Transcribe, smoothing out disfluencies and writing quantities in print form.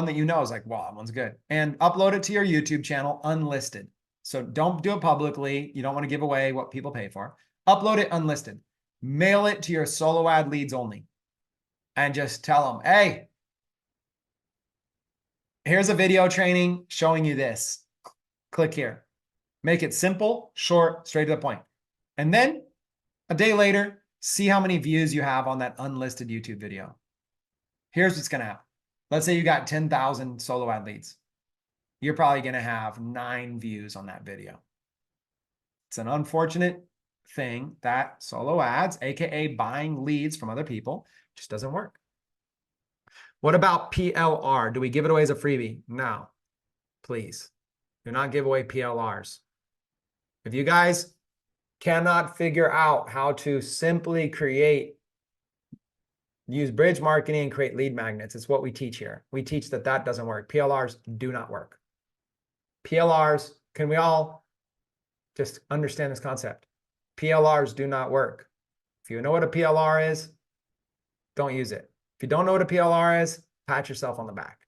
that you know is like, wow, that one's good. And upload it to your YouTube channel unlisted. So don't do it publicly. You don't want to give away what people pay for. Upload it unlisted. Mail it to your solo ad leads only. And just tell them, hey, here's a video training showing you this. Click here. Make it simple, short, straight to the point. And then a day later, see how many views you have on that unlisted YouTube video. Here's what's going to happen. Let's say you got 10,000 solo ad leads. You're probably going to have 9 views on that video. It's an unfortunate thing that solo ads, aka buying leads from other people, just doesn't work. What about PLR? Do we give it away as a freebie? No, please. Do not give away PLRs. If you guys cannot figure out how to simply use bridge marketing and create lead magnets, it's what we teach here. We teach that that doesn't work. PLRs do not work. PLRs, can we all just understand this concept? PLRs do not work. If you know what a PLR is, don't use it. If you don't know what a PLR is, pat yourself on the back.